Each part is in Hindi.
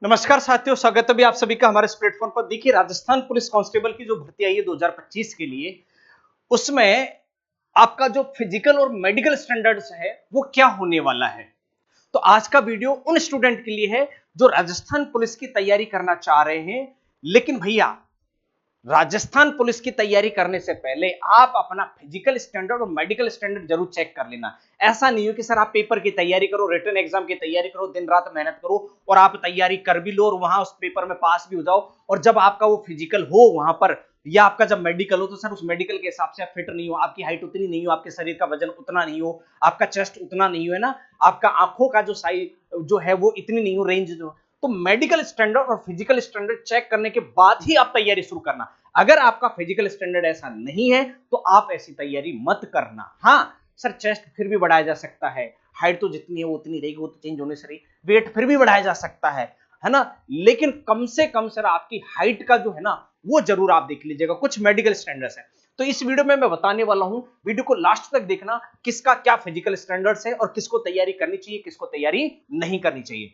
नमस्कार साथियों, स्वागत है भी आप सभी का हमारे इस प्लेटफॉर्म पर। देखिए, राजस्थान पुलिस कांस्टेबल की जो भर्ती आई है 2025 के लिए, उसमें आपका जो फिजिकल और मेडिकल स्टैंडर्ड्स है वो क्या होने वाला है। तो आज का वीडियो उन स्टूडेंट के लिए है जो राजस्थान पुलिस की तैयारी करना चाह रहे हैं, लेकिन भैया राजस्थान पुलिस की तैयारी करने से पहले आप अपना फिजिकल स्टैंडर्ड और मेडिकल स्टैंडर्ड जरूर चेक कर लेना। ऐसा नहीं हो कि सर आप पेपर की तैयारी करो, रिटन एग्जाम की तैयारी करो, दिन रात मेहनत करो और आप तैयारी कर भी लो और वहां उस पेपर में पास भी हो जाओ, और जब आपका वो फिजिकल हो वहां पर या आपका जब मेडिकल हो तो सर उस मेडिकल के हिसाब से आप फिट नहीं हो, आपकी हाइट उतनी नहीं हो, आपके शरीर का वजन उतना नहीं हो, आपका चेस्ट उतना नहीं हो, है ना, आपका आंखों का जो साइज जो है वो इतनी नहीं हो, रेंज जो। तो मेडिकल स्टैंडर्ड और फिजिकल स्टैंडर्ड चेक करने के बाद ही आप तैयारी शुरू करना। अगर आपका फिजिकल स्टैंडर्ड ऐसा नहीं है तो आप ऐसी तैयारी मत करना। हाँ सर, चेस्ट फिर भी बढ़ाया जा सकता है, हाइट तो जितनी है वो उतनी रहेगी, वो तो चेंज होने से रही, वेट फिर भी बढ़ाया जा सकता है ना, लेकिन कम से कम सर आपकी हाइट का जो है ना वो जरूर आप देख लीजिएगा। कुछ मेडिकल स्टैंडर्ड्स है तो इस वीडियो में मैं बताने वाला हूं, वीडियो को लास्ट तक देखना, किसका क्या फिजिकल स्टैंडर्ड्स है और किसको तैयारी करनी चाहिए, किसको तैयारी नहीं करनी चाहिए।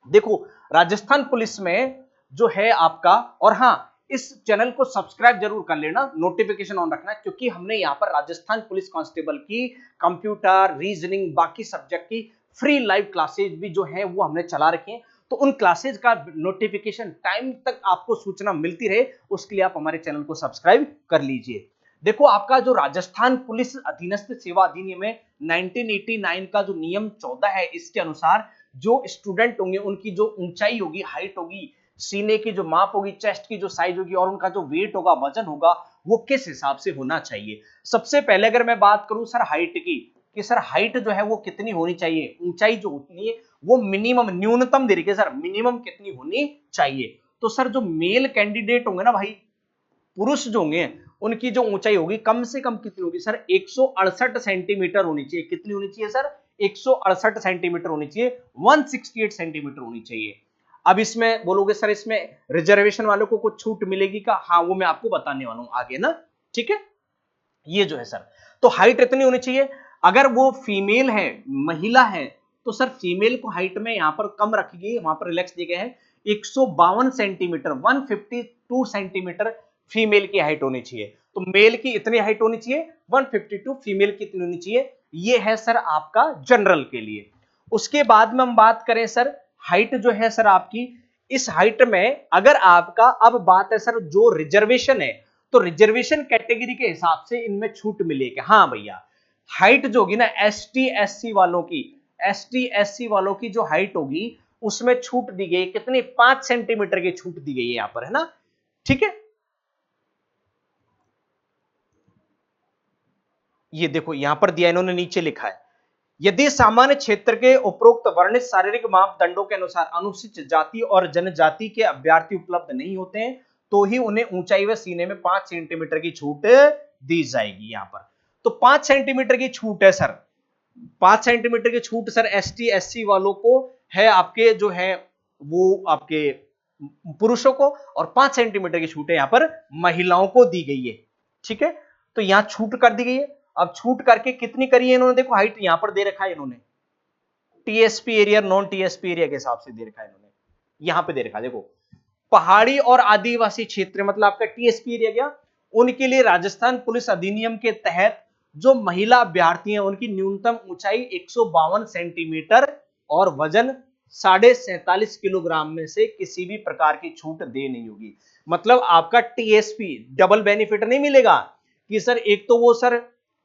देखो, राजस्थान पुलिस में जो है आपका, और हाँ, इस चैनल को सब्सक्राइब जरूर कर लेना, नोटिफिकेशन ऑन रखना, क्योंकि हमने यहाँ पर राजस्थान पुलिस कांस्टेबल की कंप्यूटर, रीजनिंग, बाकी सब्जेक्ट की फ्री लाइव क्लासेज भी जो है वो हमने चला रखी है। तो उन क्लासेज का नोटिफिकेशन टाइम तक आपको सूचना मिलती रहे, उसके लिए आप हमारे चैनल को सब्सक्राइब कर लीजिए। देखो, आपका जो राजस्थान पुलिस अधीनस्थ सेवा अधिनियम है 1989 का जो नियम 14 है, इसके अनुसार जो स्टूडेंट होंगे उनकी जो ऊंचाई होगी, हाइट होगी, सीने की जो माप होगी, चेस्ट की जो साइज होगी और उनका जो वेट होगा, वजन होगा, वो किस हिसाब से होना चाहिए। सबसे पहले अगर मैं बात करूं सर हाइट की, कि सर हाइट जो है वो कितनी होनी चाहिए, ऊंचाई जो होती है वो मिनिमम, न्यूनतम दे रखी है सर, मिनिमम कितनी होनी चाहिए। तो सर जो मेल कैंडिडेट होंगे ना भाई, पुरुष जो होंगे, उनकी जो ऊंचाई होगी कम से कम कितनी होगी सर, 168 सेंटीमीटर होनी चाहिए। कितनी होनी चाहिए सर, 168 सेंटीमीटर होनी चाहिए, 168 सेंटीमीटर होनी चाहिए। अब इसमें बोलोगे सर इसमें रिजर्वेशन वालों को कुछ छूट मिलेगी क्या? हाँ, वो मैं आपको बताने वाला हूं आगे ना, ठीक है। ये जो है सर, तो हाइट इतनी होनी चाहिए। अगर वो फीमेल है, महिला है, तो सर फीमेल को हाइट में यहां पर कम रखिए, वहां पर रिलैक्स दिए गए हैं 152 सेंटीमीटर, 152 सेंटीमीटर फीमेल की हाइट होनी चाहिए। तो मेल की इतनी हाइट होनी चाहिए 152, फीमेल की इतनी होनी चाहिए। ये है सर आपका जनरल के लिए। उसके बाद में हम बात करें सर, हाइट जो है सर आपकी, इस हाइट में अगर आपका, अब बात है सर जो रिजर्वेशन है, तो रिजर्वेशन कैटेगरी के हिसाब से इनमें छूट मिलेगी। हाँ भैया, हाइट जो होगी ना एसटी एससी वालों की, एसटी एससी वालों की जो हाइट होगी उसमें छूट दी गई, कितनी, 5 सेंटीमीटर की छूट दी गई है यहां पर, है ना, ठीक है। ये देखो यहां पर दिया, इन्होंने नीचे लिखा है, यदि सामान्य क्षेत्र के उपरोक्त वर्णित शारीरिक मापदंडों के अनुसार अनुसूचित जाति और जनजाति के अभ्यर्थी उपलब्ध नहीं होते हैं तो ही उन्हें ऊंचाई व सीने में 5 सेंटीमीटर की छूट दी जाएगी। यहां पर तो 5 सेंटीमीटर की छूट है सर, 5 सेंटीमीटर की छूट सर एसटी एससी वालों को है, आपके जो है वो आपके पुरुषों को, और 5 सेंटीमीटर की छूट है यहां पर महिलाओं को दी गई है, ठीक है। तो यहां छूट कर दी गई है। अब छूट करके कितनी करी है इन्होंने, देखो हाइट यहां पर दे रखा है इन्होंने, TSP area, non TSP area के हिसाब से दे रखा है इन्होंने, यहां पे दे रखा है देखो, पहाड़ी और आदिवासी क्षेत्र मतलब आपका टीएसपी एरिया गया, उनके लिए राजस्थान पुलिस अधिनियम के तहत जो महिला अभ्यर्थी हैं उनकी न्यूनतम ऊंचाई 152 सेंटीमीटर और वजन 47.5 किलोग्राम में से किसी भी प्रकार की छूट दे नहीं होगी। मतलब आपका टीएसपी डबल बेनिफिट नहीं मिलेगा कि सर एक तो वो सर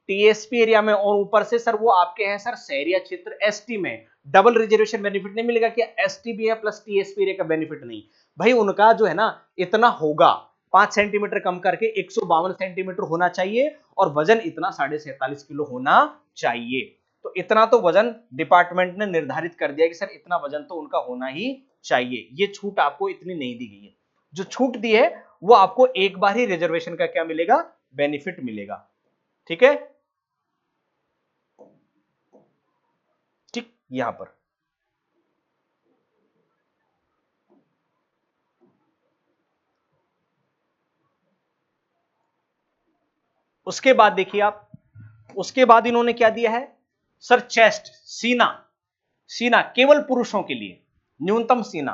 टीएसपी एरिया में और ऊपर से सर वो आपके हैं सर शहरी क्षेत्र एसटी में, डबल रिजर्वेशन बेनिफिट नहीं मिलेगा कि एसटी भी है प्लस टीएसपी एरिया का बेनिफिट नहीं। भाई उनका जो है ना इतना होगा, 5 सेंटीमीटर कम करके 152 सेंटीमीटर होना चाहिए और वजन इतना 47.5 किलो होना चाहिए। तो इतना तो वजन डिपार्टमेंट ने निर्धारित कर दिया कि सर इतना वजन तो उनका होना ही चाहिए। ये छूट आपको इतनी नहीं दी गई है, जो छूट दी है वो आपको एक बार ही रिजर्वेशन का क्या मिलेगा, बेनिफिट मिलेगा, ठीक है। ठीक, यहां पर उसके बाद देखिए आप, उसके बाद इन्होंने क्या दिया है सर, चेस्ट, सीना, सीना केवल पुरुषों के लिए न्यूनतम सीना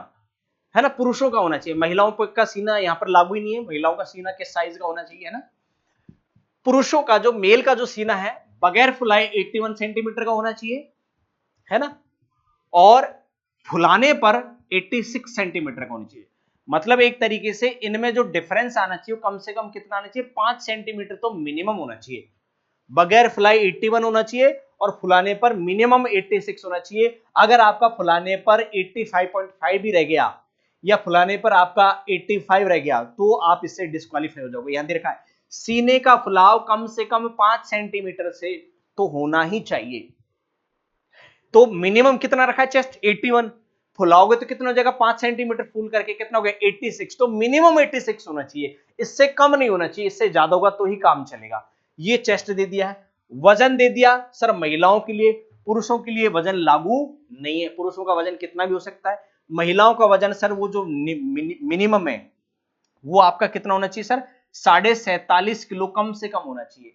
है ना, पुरुषों का होना चाहिए। महिलाओं का सीना यहाँ पर लागू ही नहीं है, महिलाओं का सीना किस साइज का होना चाहिए, है ना। पुरुषों का जो मेल का जो सीना है बगैर फुलाए 81 सेंटीमीटर का होना चाहिए, है ना, और फुलाने पर 86 सेंटीमीटर का होना चाहिए। मतलब एक तरीके से इनमें जो डिफरेंस आना चाहिए वो कम से कम कितना आना चाहिए, 5 सेंटीमीटर तो मिनिमम होना चाहिए। बगैर फुलाए 81 होना चाहिए और फुलाने पर मिनिमम 86 होना चाहिए। अगर आपका फुलाने पर 85.5 भी रह गया या फुलाने पर आपका 85 रह गया तो आप इससे डिस्क्वालीफाई हो जाओगे। यहां दे रखा है सीने का फुलाव कम से कम 5 सेंटीमीटर से तो होना ही चाहिए। तो मिनिमम कितना रखा है, चेस्ट 81, फुलाओगे तो कितना हो जाएगा, 5 सेंटीमीटर फूल करके कितना हो गया 86, तो मिनिमम 86 होना चाहिए, इससे कम नहीं होना चाहिए, इससे ज्यादा होगा तो ही काम चलेगा। ये चेस्ट दे दिया है। वजन दे दिया सर महिलाओं के लिए, पुरुषों के लिए वजन लागू नहीं है, पुरुषों का वजन कितना भी हो सकता है। महिलाओं का वजन सर वो जो मिनिमम है वो आपका कितना होना चाहिए सर, 47.5 किलो कम से कम होना चाहिए।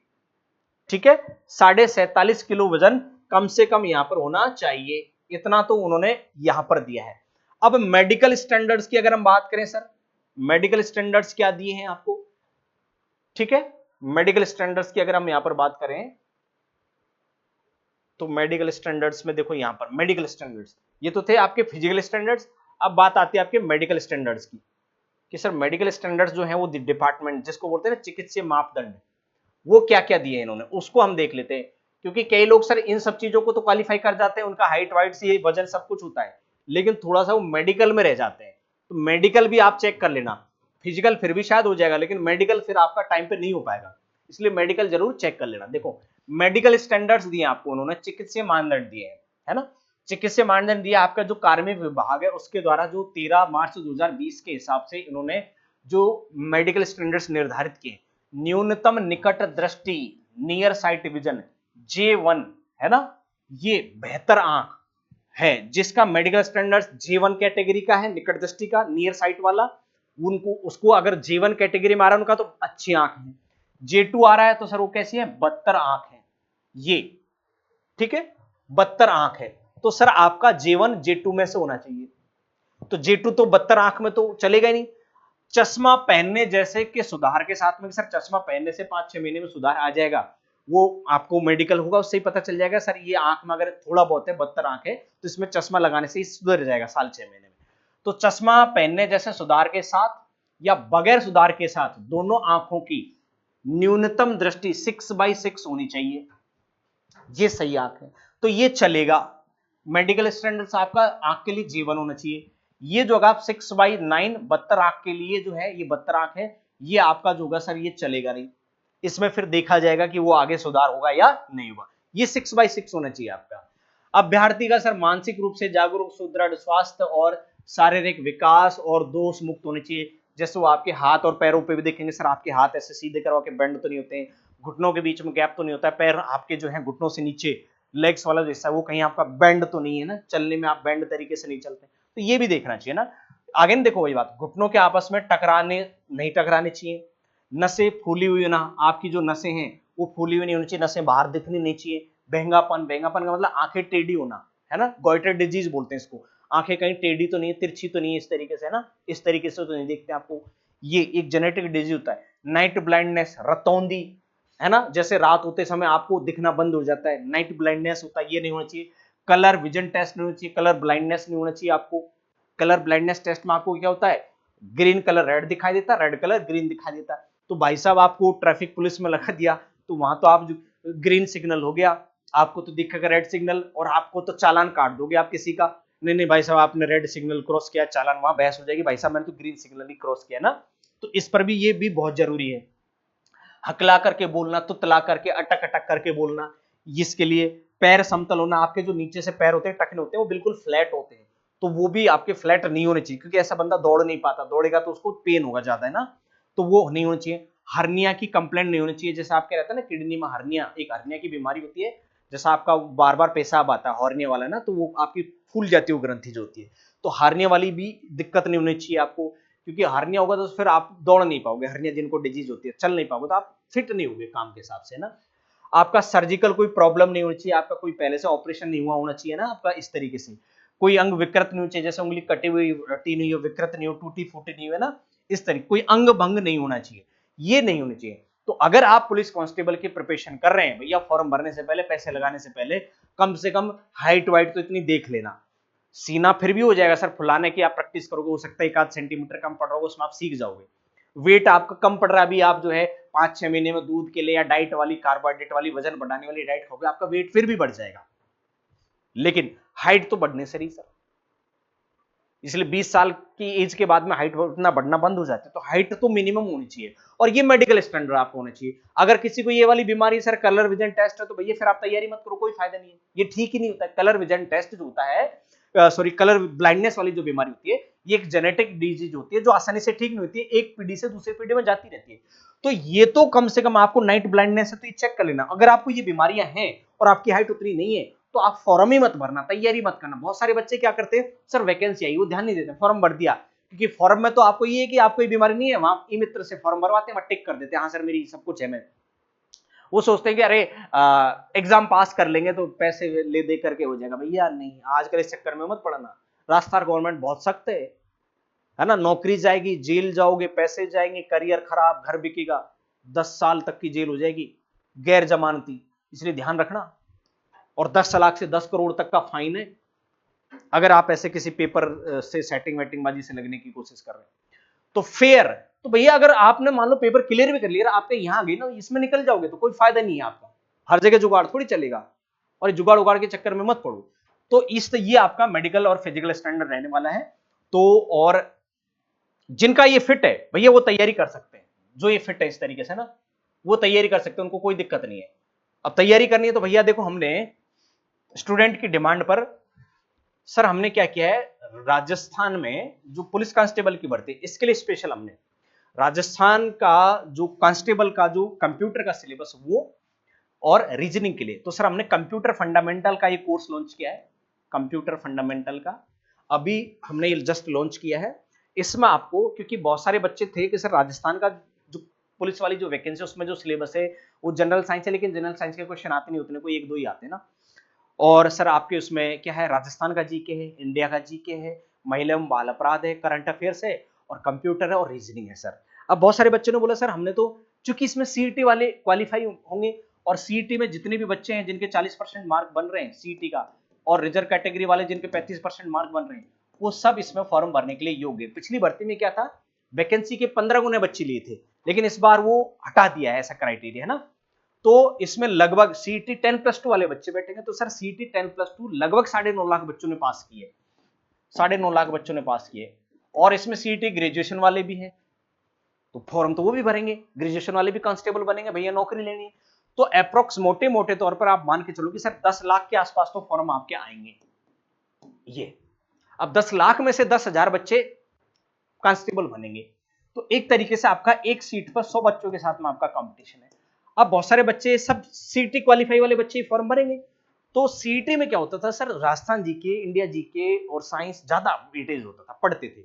ठीक है, 47.5 किलो वजन कम से कम यहां पर होना चाहिए, इतना तो उन्होंने यहां पर दिया है। अब मेडिकल स्टैंडर्ड्स की अगर हम बात करें सर, मेडिकल स्टैंडर्ड्स क्या दिए हैं आपको, ठीक है, मेडिकल स्टैंडर्ड्स की अगर हम यहां पर बात करें तो मेडिकल स्टैंडर्ड्स में देखो यहां पर मेडिकल स्टैंडर्ड्स ये तो थे आपके फिजिकल स्टैंडर्ड्स। अब बात आती है आपके मेडिकल स्टैंडर्ड्स की कि सर मेडिकल स्टैंडर्ड्स जो है वो डिपार्टमेंट जिसको बोलते हैं ना चिकित्सीय मापदंड, वो क्या क्या दिए हैं इन्होंने उसको हम देख लेते हैं। क्योंकि कई लोग सर इन सब चीजों को तो क्वालिफाई कर जाते हैं, उनका हाइट वाइट से वजन सब कुछ होता है, लेकिन थोड़ा सा वो मेडिकल में रह जाते हैं। तो मेडिकल भी आप चेक कर लेना, फिजिकल फिर भी शायद हो जाएगा लेकिन मेडिकल फिर आपका टाइम पे नहीं हो पाएगा, इसलिए मेडिकल जरूर चेक कर लेना। देखो मेडिकल स्टैंडर्ड्स दिए आपको उन्होंने, चिकित्सीय मानदंड दिए हैं, है ना, चिकित्सीय मानदंड दिया आपका जो कार्मिक विभाग है उसके द्वारा जो 13 मार्च 2020 के हिसाब से इन्होंने जो मेडिकल स्टैंडर्ड्स निर्धारित किए, न्यूनतम निकट दृष्टि नियर साइट विजन J1, है ना, ये बेहतर आंख है जिसका मेडिकल स्टैंडर्ड्स J1 कैटेगरी का है, निकट दृष्टि का नियर साइट वाला, उनको उसको अगर J1 कैटेगरी में आ रहा है उनका तो अच्छी आंख है। J2 आ रहा है तो सर वो कैसी है, बदतर आंख है ये, ठीक है, बदतर आंख है। तो सर आपका J1 J2 में से होना चाहिए, तो J2 तो बदतर आंख में तो चलेगा ही नहीं। चश्मा पहनने जैसे कि सुधार के साथ में सर चश्मा पहनने से 5-6 महीने में सुधार आ जाएगा, वो आपको मेडिकल होगा उससे ही पता चल जाएगा सर ये आंख में अगर थोड़ा बहुत है बदतर आंख है तो इसमें चश्मा लगाने से ही सुधर जाएगा साल 6 महीने में। तो चश्मा पहनने जैसे सुधार के साथ या बगैर सुधार के साथ दोनों आंखों की न्यूनतम दृष्टि 6/6 होनी चाहिए, ये सही आंख है तो ये चलेगा। मेडिकल स्टैंडर्ड्स आपका आंख के लिए J1 होना चाहिए। ये जो होगा 6/9 बदतर आंख के लिए जो है ये बदतर आंख है, ये आपका जो होगा सर ये चलेगा नहीं, इसमें फिर देखा जाएगा कि वो आगे सुधार होगा या नहीं होगा, ये 6/6 होना चाहिए आपका। अभ्यर्थी का सर मानसिक रूप से जागरूक सुदृढ़ स्वास्थ्य और शारीरिक विकास और दोष मुक्त होने चाहिए, जैसे वो आपके हाथ और पैरों पे भी देखेंगे सर आपके हाथ ऐसे सीधे करवा के बेंड तो नहीं होते हैं, घुटनों के बीच में गैप तो नहीं होता है, पैर आपके जो है घुटनों से नीचे लेग्स वाला जो हिस्सा है वो कहीं आपका बेंड तो नहीं है ना, चलने में आप बेंड तरीके से नहीं चलते, तो ये भी देखना चाहिए ना। आगे देखो वही बात, घुटनों के आपस में टकराने नहीं टकराने चाहिए, नसें फूली हुई ना, आपकी जो नसें हैं वो फूली हुई नहीं होनी चाहिए, नसें बाहर दिखनी नहीं चाहिए, बहंगापन, बहंगापन का मतलब आंखें टेढ़ी होना, है ना, गोइटर डिजीज बोलते हैं इसको, आंखें कहीं टेढ़ी तो नहीं है, तिरछी तो नहीं है, इस तरीके से, है ना, इस तरीके से तो नहीं देखते आपको, ये एक जेनेटिक डिजीज होता है। नाइट ब्लाइंडनेस, रतौंधी, है ना, जैसे रात होते समय आपको दिखना बंद हो जाता है, नाइट ब्लाइंडनेस होता है, ये नहीं होना चाहिए। कलर विजन टेस्ट नहीं होना चाहिए, कलर ब्लाइंडनेस नहीं होना चाहिए आपको। कलर ब्लाइंडनेस टेस्ट में आपको क्या होता है, ग्रीन कलर रेड दिखाई देता है, रेड कलर ग्रीन दिखाई देता है, तो भाई साहब आपको ट्रैफिक पुलिस में लगा दिया तो वहां तो आप ग्रीन सिग्नल हो गया, आपको तो दिखेगा रेड सिग्नल और आपको तो चालान काट दोगे आप किसी का, नहीं नहीं भाई साहब आपने रेड सिग्नल क्रॉस किया, चालान, वहां बहस हो जाएगी, भाई साहब मैंने तो ग्रीन सिग्नल ही क्रॉस किया ना। तो इस पर भी ये भी बहुत जरूरी है, हकला करके बोलना, तुतला करके, अटक अटक करके बोलना, इसके लिए पैर समतल होना, आपके जो नीचे से पैर होते हैं टखने होते हैं वो बिल्कुल फ्लैट होते हैं, तो वो भी आपके फ्लैट नहीं होने चाहिए क्योंकि ऐसा बंदा दौड़ नहीं पाता, दौड़ेगा तो उसको पेन होगा ज्यादा, है ना, तो वो नहीं होना चाहिए। हर्निया की कंप्लेंट नहीं होनी चाहिए, जैसे आपके रहता है ना किडनी में हर्निया, एक हर्निया की बीमारी होती है, जैसा आपका बार बार पेशाब आता है हर्निया वाला ना, तो वो आपकी फूल जाती है वो ग्रंथि जो होती है, तो हर्निया वाली भी दिक्कत नहीं होनी चाहिए आपको, क्योंकि हर्निया होगा तो फिर आप दौड़ नहीं पाओगे, हर्निया जिनको डिजीज होती है चल नहीं पाओगे तो आप फिट नहीं होगे काम के हिसाब से ना। आपका सर्जिकल कोई प्रॉब्लम नहीं होनी चाहिए, आपका कोई पहले से ऑपरेशन नहीं हुआ होना चाहिए ना आपका, इस तरीके से कोई अंग विकृत नहीं होना चाहिए, जैसे उंगली कटी हुई रटी नहीं हो, विकृत नहीं हो, टूटी फूटी नहीं हो, है ना, इस तरीके कोई अंग भंग नहीं होना चाहिए, ये नहीं होनी चाहिए। तो अगर आप पुलिस कांस्टेबल की प्रिपरेशन कर रहे हैं भैया, फॉर्म भरने से पहले, पैसे लगाने से पहले कम से कम हाइट वाइट तो इतनी देख लेना। सीना फिर भी हो जाएगा सर, फुलाने की आप प्रैक्टिस करोगे, हो सकता है 1 आध सेंटीमीटर कम पड़ रहा होगा, उसमें आप सीख जाओगे। वेट आपका कम पड़ रहा है अभी, आप जो है 5-6 महीने में दूध के लिए या डाइट वाली, कार्बोहाइड्रेट वाली, वजन बढ़ाने वाली डाइट खाओगे, आपका वेट फिर भी बढ़ जाएगा, लेकिन हाइट तो बढ़ने से नहीं सर। इसलिए 20 साल की एज के बाद में हाइट उतना बढ़ना बंद हो जाता है, तो हाइट तो मिनिमम होनी चाहिए, और ये मेडिकल स्टैंडर्ड आपको होना चाहिए। अगर किसी को ये वाली बीमारी सर कलर विजन टेस्ट है, तो भैया फिर आप तैयारी मत करो, कोई फायदा नहीं है, ये ठीक ही नहीं होता है। कलर विजन टेस्ट जो होता है, सॉरी, कलर ब्लाइंडनेस वाली जो बीमारी होती है, ये एक जेनेटिक डिजीज होती है जो आसानी से ठीक नहीं होती है, एक पीढ़ी से दूसरी पीढ़ी में जाती रहती है। तो ये तो कम से कम आपको नाइट ब्लाइंडनेस है तो ये चेक कर लेना। अगर आपको ये बीमारियां हैं और आपकी हाइट उतनी नहीं है, तो आप फॉर्म ही मत भरना, तैयारी मत करना। बहुत सारे बच्चे क्या करते हैं, सर वैकेंसी आई, वो ध्यान नहीं देते, फॉर्म भर दिया, क्योंकि फॉर्म में तो आपको ये है कि आपको ये बीमारी नहीं है, वहां ई मित्र से फॉर्म भरवाते हैं, टिक कर देते हैं, हाँ सर मेरी सब कुछ है। मैं वो सोचते हैं कि अरे एग्जाम पास कर लेंगे तो पैसे ले दे करके हो जाएगा। भैया नहीं, आजकल इस चक्कर में मत पड़ना। राजस्थान गवर्नमेंट बहुत सख्त है ना, नौकरी जाएगी, जेल जाओगे, पैसे जाएंगे, करियर खराब, घर बिकेगा, 10 साल तक की जेल हो जाएगी, गैर जमानती, इसलिए ध्यान रखना। और 10 लाख से 10 करोड़ तक का फाइन है अगर आप ऐसे किसी पेपर से सेटिंग वेटिंग बाजी से लगने की कोशिश कर रहे हैं। तो फेयर, तो भैया अगर आपने मान लो पेपर क्लियर भी कर लिया, आपके यहां गई ना, इसमें निकल जाओगे तो कोई फायदा नहीं है आपका, हर जगह जुगाड़ थोड़ी चलेगा, और जुगाड़ उगाड़ के चक्कर में मत पड़ो। तो ये आपका मेडिकल और फिजिकल स्टैंडर्ड रहने वाला है। तो और जिनका ये फिट है भैया वो तैयारी कर सकते हैं, जो ये फिट है इस तरीके से ना, वो तैयारी कर सकते हैं, उनको कोई दिक्कत नहीं है। अब तैयारी करनी है तो भैया देखो, हमने स्टूडेंट की डिमांड पर सर हमने क्या किया है, राजस्थान में जो पुलिस कांस्टेबल की भर्ती, इसके लिए स्पेशल हमने राजस्थान का जो कांस्टेबल का जो कंप्यूटर का सिलेबस वो, और रीजनिंग के लिए तो सर हमने कंप्यूटर फंडामेंटल का ये कोर्स लॉन्च किया है। कंप्यूटर फंडामेंटल का अभी हमने जस्ट लॉन्च किया है। इसमें आपको, क्योंकि बहुत सारे बच्चे थे कि सर राजस्थान का जो पुलिस वाली जो वैकेंसी उसमें जो सिलेबस है वो जनरल साइंस है, लेकिन जनरल साइंस के क्वेश्चन आते नहीं, उतने कोई एक दो ही आते ना। और सर आपके उसमें क्या है, राजस्थान का जीके है, इंडिया का जीके है, महिला एवं बाल अपराध है, करंट अफेयर्स है, और कंप्यूटर है, और रीजनिंग है सर। अब बहुत सारे बच्चों ने बोला सर हमने तो, चूंकि इसमें सीईटी वाले क्वालिफाई होंगे, और सीईटी में जितने भी बच्चे हैं जिनके 40% मार्क बन रहे हैं सीईटी का, और रिजर्व कैटेगरी वाले जिनके 35% मार्क बन रहे हैं, वो सब इसमें फॉर्म भरने के लिए योग्य है। पिछली भर्ती में क्या था, वैकेंसी के 15 गुने बच्चे लिए थे, लेकिन इस बार वो हटा दिया है ऐसा क्राइटेरिया, है ना। तो इसमें लगभग सीईटी 10+2 वाले बच्चे बैठेंगे, तो सर सीईटी 10+2 लगभग 9.5 लाख बच्चों ने पास किए, 9.5 लाख बच्चों ने पास किए। और इसमें सीईटी ग्रेजुएशन वाले भी हैं, तो फॉर्म तो वो भी भरेंगे, ग्रेजुएशन वाले भी कांस्टेबल बनेंगे, भैया नौकरी लेनी है। तो अप्रोक्स मोटे मोटे तौर पर आप मान के चलो कि सर 10 लाख के आसपास तो फॉर्म आपके आएंगे। ये अब 10 लाख में से 10,000 बच्चे कांस्टेबल बनेंगे, तो एक तरीके से आपका एक सीट पर 100 बच्चों के साथ में आपका कंपटीशन है। अब बहुत सारे बच्चे सब सीटी क्वालिफाई वाले बच्चे ही फॉर्म भरेंगे। तो सीटी में क्या होता था sir, Rajasthan GK, India GK और साइंस ज्यादा वेटेज होता था, पढ़ते थे,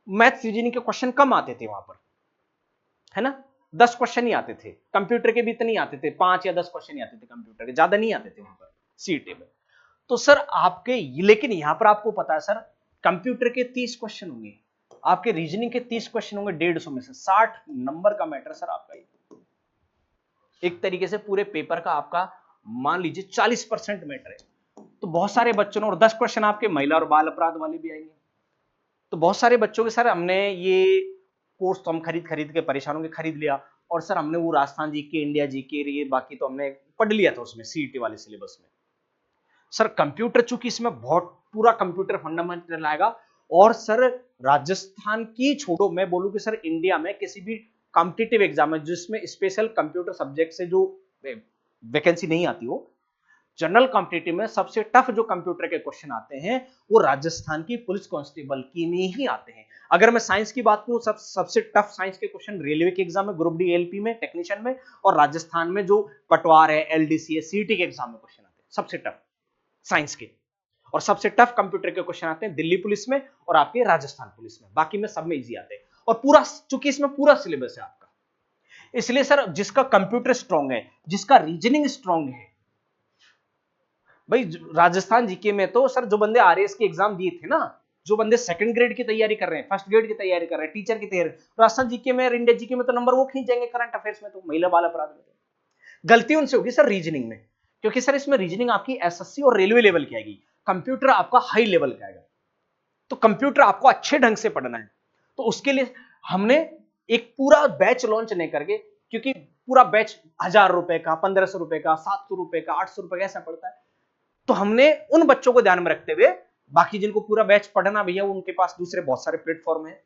मैथ रीजनिंग के क्वेश्चन कम आते थे वहां पर, है ना, 10 क्वेश्चन ही आते थे, कंप्यूटर के भी इतने ही आते थे, 5 या 10 क्वेश्चन ही आते थे कंप्यूटर के, ज्यादा नहीं आते थे वहां पर सीटी में। तो सर आपके, लेकिन यहां पर आपको पता है सर, कंप्यूटर के 30 क्वेश्चन होंगे, आपके रीजनिंग के 30 क्वेश्चन होंगे, 150 में से 60 नंबर का मैटर सर आपका ये, एक तरीके से पूरे पेपर का आपका मान लीजिए 40% मैटर है। तो बहुत सारे बच्चों ने, और 10 क्वेश्चन आपके महिला और बाल अपराध वाले भी आएंगे। तो बहुत सारे बच्चों के सर हमने ये कोर्स तो हम खरीद खरीद के परेशान होंगे, खरीद लिया, और सर हमने वो राजस्थान जीके, इंडिया जीके, ये बाकी तो हमने पढ़ लिया था उसमें सीईटी वाले सिलेबस में। सर कंप्यूटर, चूंकि इसमें बहुत पूरा कंप्यूटर फंडामेंटल आएगा, और सर राजस्थान की छोड़ो, मैं बोलूं कि सर इंडिया में किसी भी कॉम्पिटिटिव एग्जाम है जिसमें स्पेशल कंप्यूटर सब्जेक्ट से जो वैकेंसी नहीं आती हो, जनरल कॉम्पिटिटिव में सबसे टफ जो कंप्यूटर के क्वेश्चन आते हैं वो राजस्थान की पुलिस कांस्टेबल की में ही आते हैं। अगर मैं साइंस की बात करूं, सबसे टफ साइंस के क्वेश्चन रेलवे के एग्जाम में, ग्रुप डी एलपी में, टेक्नीशियन में, और राजस्थान में जो पटवार है, एलडीसी है, सीटी के एग्जाम में क्वेश्चन आते हैं सबसे टफ साइंस के। और सबसे टफ कंप्यूटर के क्वेश्चन आते हैं दिल्ली पुलिस में और आपके राजस्थान पुलिस में, बाकी में सब में इजी आते हैं। और पूरा, चूंकि इसमें पूरा सिलेबस है आपका, इसलिए सर जिसका कंप्यूटर स्ट्रांग है, जिसका रीजनिंग स्ट्रांग है, भाई राजस्थान जीके में तो सर जो बंदे आरएएस के एग्जाम दिए थे ना, जो बंदे सेकंड ग्रेड की तैयारी कर रहे हैं, फर्स्ट ग्रेड की तैयारी कर रहे हैं, टीचर की तैयारी, राजस्थान जीके में और इंडिया जीके में तो नंबर वो खींच जाएंगे करंट अफेयर्स में, तो महिला बाल अपराध में तो गलती उनसे होगी सर रीजनिंग में, क्योंकि सर इसमें रीजनिंग आपकी एसएससी और रेलवे लेवल की आएगी, कंप्यूटर आपका हाई लेवल का आएगा, तो कंप्यूटर आपको अच्छे ढंग से पढ़ना है। तो उसके लिए हमने एक पूरा बैच लॉन्च नहीं करके, क्योंकि पूरा बैच 1000 रुपए का, 1500 रुपए का, 700 रुपए का, 800 रुपए का ऐसा पड़ता है, तो हमने उन बच्चों को ध्यान में रखते हुए, बाकी जिनको पूरा बैच पढ़ना भैया उनके पास दूसरे बहुत सारे प्लेटफॉर्म है,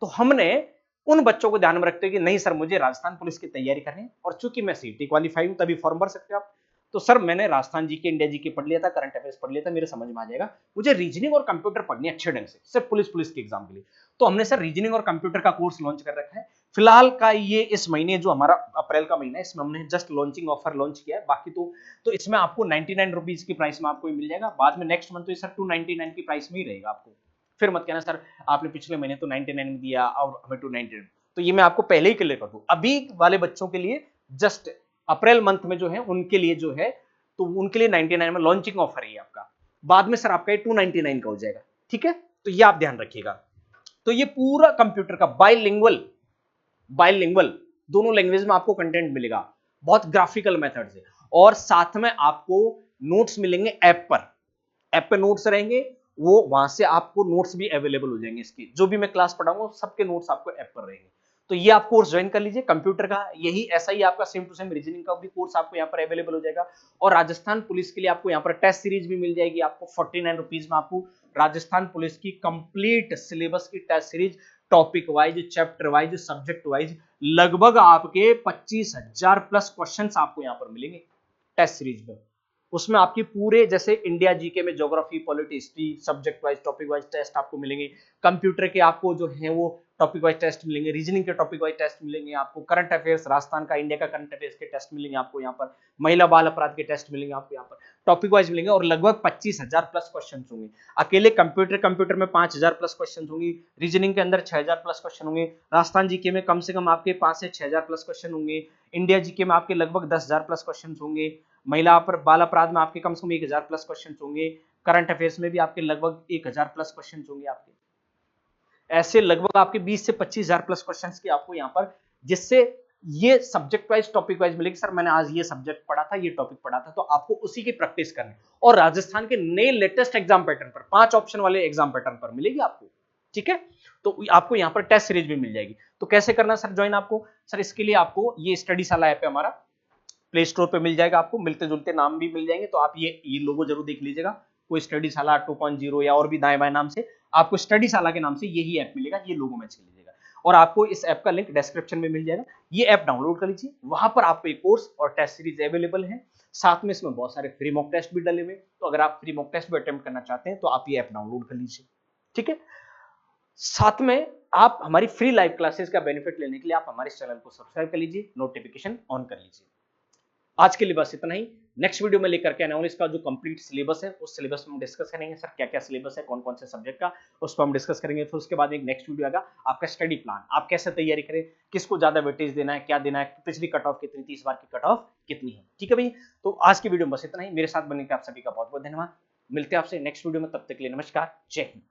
तो हमने उन बच्चों को ध्यान में रखते हुए कि नहीं सर मुझे राजस्थान पुलिस की तैयारी करनी है, और चूंकि मैं सीटी क्वालिफाई हूं तभी फॉर्म भर सकते हो आप, तो सर मैंने राजस्थान जी के, इंडिया जी के पढ़ लिया था, करंट अफेयर्स पढ़ लिया था, मेरे समझ में आ जाएगा, मुझे रीजनिंग और कंप्यूटर पढ़नी है अच्छे ढंग से, सिर्फ पुलिस के एग्जाम के लिए। तो हमने सर रीजनिंग और कंप्यूटर का कोर्स लॉन्च कर रखा है फिलहाल का, ये इस महीने जो हमारा अप्रैल का महीना है इसमें हमने जस्ट लॉन्चिंग ऑफर लॉन्च किया है, बाकी तो इसमें आपको 99 रुपीज की प्राइस में आपको मिल जाएगा, बाद में नेक्स्ट मंथ तो सर 299 की प्राइस में ही रहेगा आपको, फिर मत कहना सर आपने पिछले महीने तो 99 में दिया और हमें 299, तो ये मैं आपको पहले ही क्लियर कर दूं, अभी वाले बच्चों के लिए जस्ट अप्रैल मंथ में जो है उनके लिए जो है, तो उनके लिए 99 में लॉन्चिंग ऑफर है आपका, बाद में सर आपका ये 299 का हो जाएगा, ठीक है, तो ये आप ध्यान रखिएगा। तो ये पूरा कंप्यूटर का बाइलिंगुअल दोनों लैंग्वेज में आपको कंटेंट मिलेगा, बहुत ग्राफिकल मेथड से, और साथ में आपको नोट्स मिलेंगे ऐप पे नोट्स रहेंगे, वो वहां से आपको नोट्स भी अवेलेबल हो जाएंगे, इसकी जो भी मैं क्लास पढ़ाऊंगा सबके नोट्स आपको ऐप पर रहेंगे, तो ये आप कोर्स ज्वाइन कर लीजिए कंप्यूटर का, यही ऐसा ही आपका सेम टू सेम रीजनिंग का भी कोर्स आपको यहाँ पर अवेलेबल हो जाएगा, और राजस्थान पुलिस के लिए आपको यहाँ पर टेस्ट सीरीज भी मिल जाएगी, आपको 49 रुपीज में आपको राजस्थान पुलिस की कंप्लीट सिलेबस की test series, topic wise, chapter wise, subject wise, लगभग आपके 25,000 प्लस क्वेश्चंस आपको यहाँ पर मिलेंगे टेस्ट सीरीज में, उसमें आपकी पूरे जैसे इंडिया जीके में geography, polity, history, subject wise, topic wise test आपको मिलेंगे, कंप्यूटर के आपको जो है वो टॉपिक वाइज टेस्ट मिलेंगे, रीजनिंग के टॉपिक वाइज टेस्ट मिलेंगे आपको, करंट अफेयर्स राजस्थान का, इंडिया का करंट अफेयर्स के टेस्ट मिलेंगे आपको यहाँ पर, महिला बाल अपराध के टेस्ट मिलेंगे आपको यहाँ पर, टॉपिक वाइज मिलेंगे, और लगभग 25,000 प्लस क्वेश्चन होंगे, अकेले कंप्यूटर में 5,000 प्लस क्वेश्चन होंगे, रीजनिंग के अंदर 6,000 प्लस क्वेश्चन होंगे, राजस्थान जीके में कम से कम आपके 5 से 6,000 प्लस क्वेश्चन होंगे, इंडिया जीके में आपके लगभग 10,000 प्लस क्वेश्चन होंगे, महिला पर बाल अपराध में आपके कम से कम 1,000 प्लस क्वेश्चन होंगे, करंट अफेयर्स में भी आपके लगभग 1,000 प्लस क्वेश्चन होंगे आपके, ऐसे लगभग आपके 20 से 25,000 प्लस क्वेश्चंस की आपको यहाँ पर, जिससे ये सब्जेक्ट वाइज, टॉपिक वाइज मिलेगी, सर मैंने आज ये सब्जेक्ट पढ़ा था, ये टॉपिक पढ़ा था, तो आपको उसी की प्रैक्टिस करनी, और राजस्थान के नए लेटेस्ट एग्जाम पैटर्न पर, 5 ऑप्शन वाले एग्जाम पैटर्न पर मिलेगी आपको, ठीक है, तो आपको यहाँ पर टेस्ट सीरीज भी मिल जाएगी। तो कैसे करना सर ज्वाइन आपको, सर इसके लिए आपको ये स्टडीशाला ऐप है हमारा, प्ले स्टोर पे मिल जाएगा, आपको मिलते जुलते नाम भी मिल जाएंगे, तो आप ये लोगो जरूर देख लीजिएगा, कोई स्टडीशाला 2.0 या और भी दाएं बाएं नाम से आपको स्टडीशाला के नाम से यही ऐप मिलेगा, ये लोगो मैच कर लीजिएगा, और आपको इस ऐप का लिंक डिस्क्रिप्शन में मिल जाएगा, ये ऐप डाउनलोड कर लीजिए, वहां पर आपको एक कोर्स और टेस्ट सीरीज अवेलेबल है, साथ में इसमें बहुत सारे फ्री मॉक टेस्ट भी डले हुए, तो अगर आप फ्री मॉक टेस्ट भी अटेम्प्ट करना चाहते हैं तो आप ये ऐप डाउनलोड कर लीजिए, ठीक है, साथ में आप हमारी फ्री लाइव क्लासेस का बेनिफिट लेने के लिए आप हमारे चैनल को सब्सक्राइब कर लीजिए, नोटिफिकेशन ऑन कर लीजिए। आज के लिए बस इतना ही, नेक्स्ट वीडियो में लेकर के आने वाला इसका जो कंप्लीट सिलेबस है, उस सिलेबस में हम डिस्कस करेंगे सर क्या क्या सिलेबस है, कौन कौन से सब्जेक्ट का, उस पर हम डिस्कस करेंगे, फिर उसके बाद एक नेक्स्ट वीडियो आएगा आपका स्टडी प्लान, आप कैसे तैयारी करें, किसको ज्यादा वेटेज देना है, क्या देना है, पिछली कट ऑफ कितनी थी, इस बार की कट ऑफ कितनी है, ठीक है भाई। तो आज की वीडियो में बस इतना ही, मेरे साथ बनने के आप सभी का बहुत बहुत धन्यवाद, मिलते हैं आपसे नेक्स्ट वीडियो में, तब तक के लिए नमस्कार, जय हिंद।